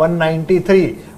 193.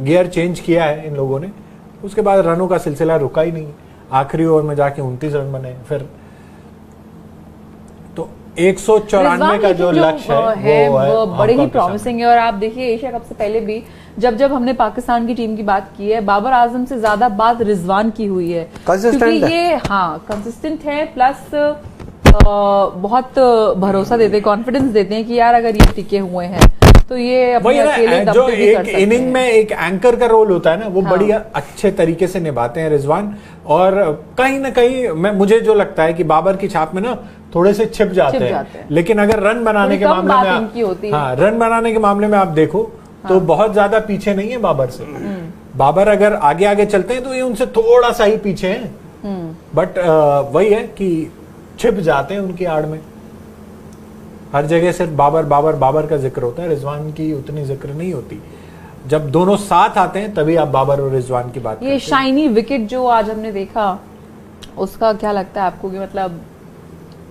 Gear change किया है इन लोगों ने, उसके बाद रनों का सिलसिला रुका ही नहीं। आखिरी ओवर में जाके 29 रन बने, फिर तो 194 का जो लक्ष्य है वो बड़े ही प्रॉमिसिंग है। और आप देखिए एशिया कप से पहले भी जब हमने पाकिस्तान की टीम की बात की है, बाबर आजम से ज्यादा बात रिजवान की हुई है, क्योंकि ये कंसिस्टेंट है, प्लस बहुत भरोसा देते हैं, कॉन्फिडेंस देते हैं कि यार अगर ये टिके हुए हैं तो ये अपने अकेले दम पे भी कर सकते हैं। इनिंग में एक एंकर का रोल होता है ना, वो बड़ी अच्छे तरीके से निभाते हैं रिजवान। और कहीं ना कहीं मुझे जो लगता है कि बाबर की छाप में ना थोड़े से छिप जाते हैं, लेकिन अगर रन बनाने के मामले में रन बनाने के मामले में आप देखो तो बहुत ज्यादा पीछे नहीं है बाबर से। बाबर अगर आगे आगे चलते हैं तो ये उनसे थोड़ा सा ही पीछे हैं, बट वही है कि छिप जाते हैं उनकी आड़ में। हर जगह सिर्फ बाबर बाबर बाबर का जिक्र होता है, रिजवान की उतनी जिक्र नहीं होती। जब दोनों साथ आते हैं तभी आप बाबर और रिजवान की बात करते हैं। ये शाइनी विकेट जो आज हमने देखा, उसका क्या लगता है आपको कि मतलब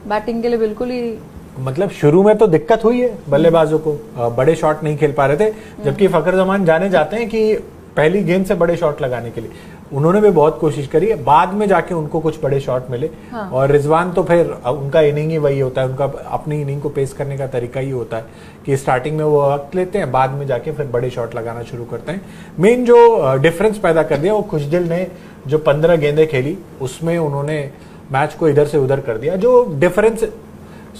बैटिंग के लिए बिल्कुल ही मतलब शुरू में तो दिक्कत हुई है बल्लेबाजों को, बड़े शॉट नहीं खेल पा रहे थे, जबकि फखर जमान जाने जाते हैं कि पहली गेंद से बड़े शॉट लगाने के लिए उन्होंने भी बहुत कोशिश करी है, बाद में जाके उनको कुछ बड़े शॉट मिले। और रिजवान तो फिर उनका इनिंग ही वही होता है, उनका अपनी इनिंग को पेश करने का तरीका ही होता है कि स्टार्टिंग में वो वक्त लेते हैं, बाद में जाके फिर बड़े शॉट लगाना शुरू करते हैं। मेन जो डिफरेंस पैदा कर दिया वो खुशदिल ने जो 15 गेंदें खेली उसमें उन्होंने मैच को इधर से उधर कर दिया। जो डिफरेंस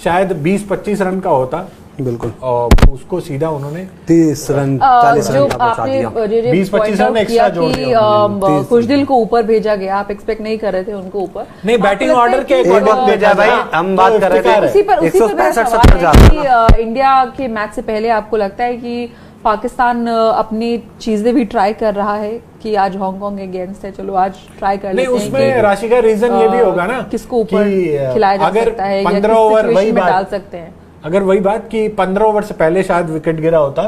शायद 20-25 रन का होता बिल्कुल, और उसको सीधा उन्होंने 30 रन 40 रन का पहुंचा दिया। 20-25 रन एक्स्ट्रा जोड़ दिया। खुशदिल को ऊपर भेजा गया, आप एक्सपेक्ट नहीं कर रहे थे उनको ऊपर? नहीं, बैटिंग ऑर्डर के वक्त भेजा भाई, हम बात कर रहे थे उसी पर 165 जाता। इंडिया के मैच से पहले आपको लगता है कि पाकिस्तान अपनी चीजें भी ट्राई कर रहा है कि आज हांगकांग अगेंस्ट है, चलो आज ट्राई कर लेते हैं? उसमें राशि का रीजन ये भी होगा ना किसको ऊपर खिलाया जा सकता है, 15 ओवर वही बात डाल सकते हैं। अगर वही बात कि 15 ओवर से पहले शायद विकेट गिरा होता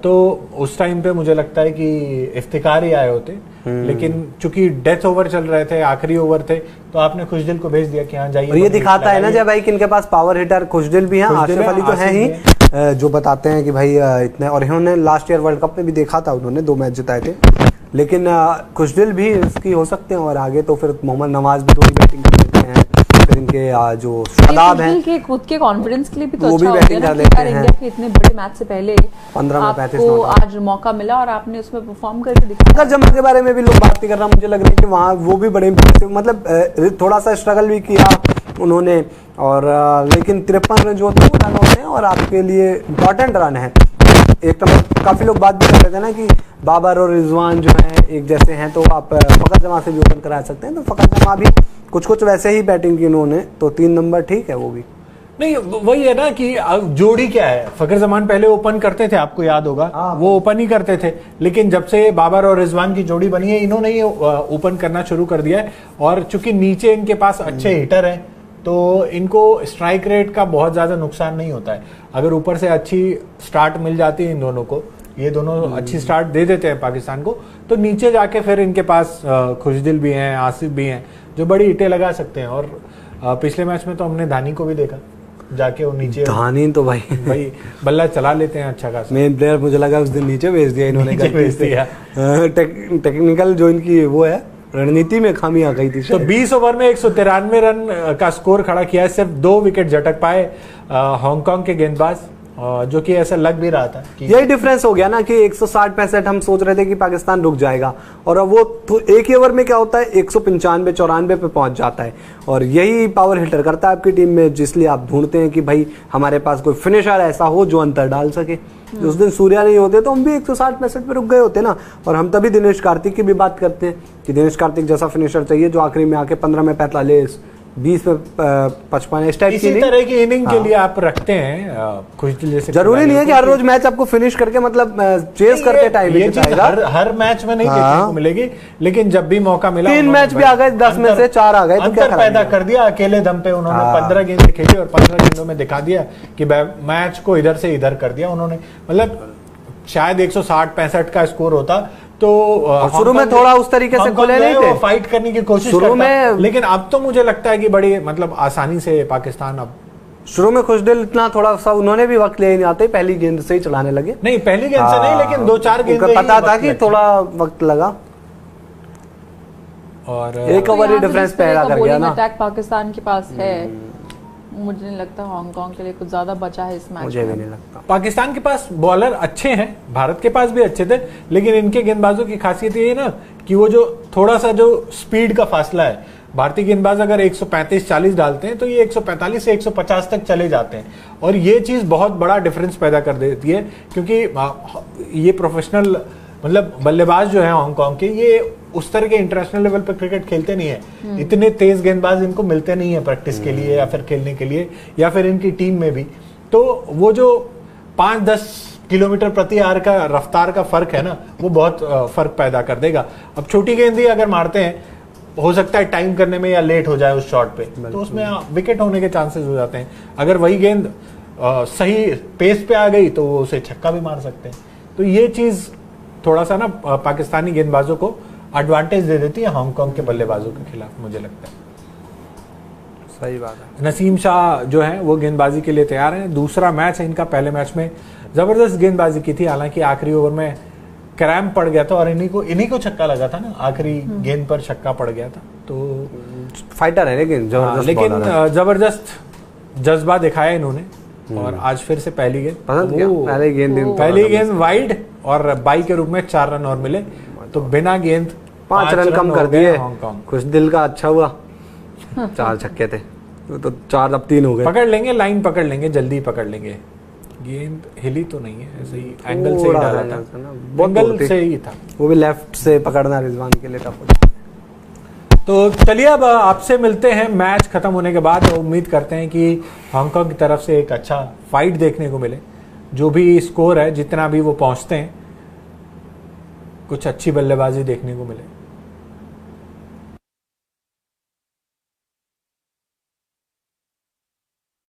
तो उस टाइम पे मुझे लगता है कि इफ्तिकार ही आए होते, लेकिन चूंकि डेथ ओवर चल रहे थे, आखिरी ओवर थे, तो आपने खुशदिल को भेज दिया कि हाँ जाइए। और ये दिखाता है ना जब भाई कि इनके पास पावर हिटर खुशदिल भी है, आसिफ अली तो है ही, जो बताते हैं कि भाई इतने, और इन्होंने लास्ट ईयर वर्ल्ड कप में भी देखा था, उन्होंने 2 मैच जिताए थे, लेकिन खुशदिल भी इसकी हो सकते हैं। और आगे तो फिर मोहम्मद नवाज भी थोड़ी बैटिंग कर लेते हैं, फिर इनके जो शादाब हैं के खुद के कॉन्फिडेंस के लिए भी तो वो अच्छा भी बैटिंग कर लेते हैं। इंडिया के इतने बड़े मैच से पहले 15 में 35 आपको आज मौका मिला और आपने उसमें परफॉर्म करके दिखाया। फखर जमान के बारे में भी लोग बात नहीं कर रहा, मुझे लग रहा है कि वहाँ वो भी बड़े इंप्रेसिव, मतलब थोड़ा सा स्ट्रगल भी किया उन्होंने, और लेकिन 53 रन जो होते हैं वो रन होते हैं और आपके लिए इम्पोर्टेंट रन है। एक तो काफी लोग बात भी कर रहे थे ना कि बाबर और रिजवान जो है एक जैसे हैं, तो आप फखर जमान से भी ओपन करा सकते हैं, तो फखर जमान भी कुछ वैसे ही बैटिंग की उन्होंने, तो 3 नंबर ठीक है। वो भी नहीं, वही है ना कि जोड़ी क्या है, फखर जमान पहले ओपन करते थे, आपको याद होगा, वो ओपन ही करते थे, लेकिन जब से बाबर और रिजवान की जोड़ी बनी है, इन्होंने ही ओपन करना शुरू कर दिया है। और चूंकि नीचे इनके पास अच्छे हिटर हैं, तो इनको स्ट्राइक रेट का बहुत ज्यादा नुकसान नहीं होता है। अगर ऊपर से अच्छी स्टार्ट मिल जाती है इन दोनों को, ये दोनों अच्छी स्टार्ट दे देते हैं पाकिस्तान को, तो नीचे जाके फिर इनके पास खुशदिल भी हैं, आसिफ भी हैं, जो बड़ी हिटें लगा सकते हैं। और पिछले मैच में तो हमने धानी को भी देखा जाके, वो नीचे धानी तो भाई बल्ला चला लेते हैं अच्छा खासा। मेन प्लेयर मुझे लगा उस दिन नीचे भेज दिया इन्होंने, भेज दिया। टेक्निकल जो इनकी वो है रणनीति में खामी आ गई थी। तो 20 ओवर में 193 रन का स्कोर खड़ा किया है, सिर्फ 2 विकेट झटक पाए हांगकांग के गेंदबाज, जो कि ऐसा लग भी रहा था कि यही डिफरेंस हो गया ना कि 160-65 हम सोच रहे थे कि पाकिस्तान रुक जाएगा, और अब वो तो एक ही ओवर में क्या होता है 195-94 पे पहुंच जाता है। और यही पावर हिटर करता है आपकी टीम में, जिसलिए आप ढूंढते हैं कि भाई हमारे पास कोई फिनिशर ऐसा हो जो अंतर डाल सके। उस दिन सूर्या नहीं होते तो हम भी 160-65 पे रुक गए होते ना। और हम तभी दिनेश कार्तिक की भी बात करते हैं कि दिनेश कार्तिक जैसा फिनिशर चाहिए जो आखिरी में आके 15 में 45, 20 में 55 इस टाइप इसी तरह की इनिंग के लिए आप रखते हैं खुशदिल जैसे। जरूरी नहीं है कि हर रोज मैच आपको फिनिश करके मतलब चेस करके टाइम ये चीज हर मैच में नहीं देखने को मिलेगी, लेकिन जब भी मौका मिला 3 मैच भी आ गए, 10 में से 4 आ गए, तो क्या पैदा कर दिया अकेले दम पे उन्होंने। 15 गेंदें खेली और 15 गेंदों में दिखा दिया कि मैच को इधर से इधर कर दिया उन्होंने। मतलब शायद 160-65 का स्कोर होता तो शुरू में थोड़ा उस तरीके से खुले नहीं थे, फाइट करने की कोशिश शुरू में, लेकिन अब तो मुझे लगता है कि बड़ी मतलब आसानी से पाकिस्तान अब शुरू में खुशदिल इतना थोड़ा सा उन्होंने भी वक्त ले नहीं आते, पहली गेंद से ही चलाने लगे। नहीं पहली गेंद से नहीं, लेकिन 2-4 गेंद पता था कि थोड़ा वक्त लगा और एक ओवर ही डिफरेंस पैदा कर गया ना। अटैक पाकिस्तान के पास है, मुझे नहीं लगता हांगकांग के लिए कुछ ज्यादा बचा है इस मैच। मुझे भी नहीं लगता। पाकिस्तान के पास बॉलर अच्छे हैं, भारत के पास भी अच्छे थे, लेकिन इनके गेंदबाजों की खासियत ये है ना कि वो जो थोड़ा सा जो स्पीड का फासला है, भारतीय गेंदबाज अगर 135-40 डालते हैं तो ये 145 से 150 तक चले जाते हैं, और ये चीज बहुत बड़ा डिफरेंस पैदा कर देती है, क्योंकि ये प्रोफेशनल मतलब बल्लेबाज जो है हांगकांग के, ये उस तरह के इंटरनेशनल लेवल पर क्रिकेट खेलते नहीं है। इतने तेज गेंदबाज इनको मिलते नहीं है प्रैक्टिस के लिए या फिर खेलने के लिए, या फिर इनकी टीम में भी। तो वो जो 5-10 किलोमीटर प्रति आवर का रफ्तार का फर्क है ना, वो बहुत फर्क पैदा कर देगा। अब छोटी गेंद ही अगर मारते हैं, हो सकता है टाइम करने में या लेट हो जाए उस शॉट पे, तो उसमें विकेट होने के चांसेस हो जाते हैं। अगर वही गेंद सही पेस पे आ गई तो वो उसे छक्का भी मार सकते हैं। तो ये चीज थोड़ा सा ना पाकिस्तानी गेंदबाजों को एडवांटेज दे देती है हांगकांग के बल्लेबाजों के खिलाफ, मुझे लगता है। सही बात है। नसीम शाह जो है वो गेंदबाजी के लिए तैयार हैं। दूसरा मैच है इनका, पहले मैच में जबरदस्त गेंदबाजी की थी, हालांकि आखिरी ओवर में क्रैम्प पड़ गया था और इन्हीं को छक्का लगा था ना, आखिरी गेंद पर छक्का पड़ गया था। तो फाइटर है लेकिन जबरदस्त जज्बा दिखाया इन्होंने, और आज फिर से पहली गेंद पहली गेंद वाइड और बाई के रूप में 4 रन और मिले, तो बिना गेंद 5 रन कम कर दिए। कुछ दिल का अच्छा हुआ, 4 छक्के थे तो 4 अब 3 हो गए। पकड़ लेंगे, लाइन पकड़ लेंगे, जल्दी पकड़ लेंगे। गेंद हिली तो नहीं है, ऐसे ही एंगल से ही डाला था, एंगल से ही था, वो भी लेफ्ट से पकड़ना रिजवान के लिए टफ होता। तो चलिए अब आपसे मिलते हैं मैच खत्म होने के बाद। उम्मीद करते हैं कि हांगकांग की तरफ से एक अच्छा फाइट देखने को मिले, जो भी स्कोर है जितना भी वो पहुंचते हैं, कुछ अच्छी बल्लेबाजी देखने को मिले।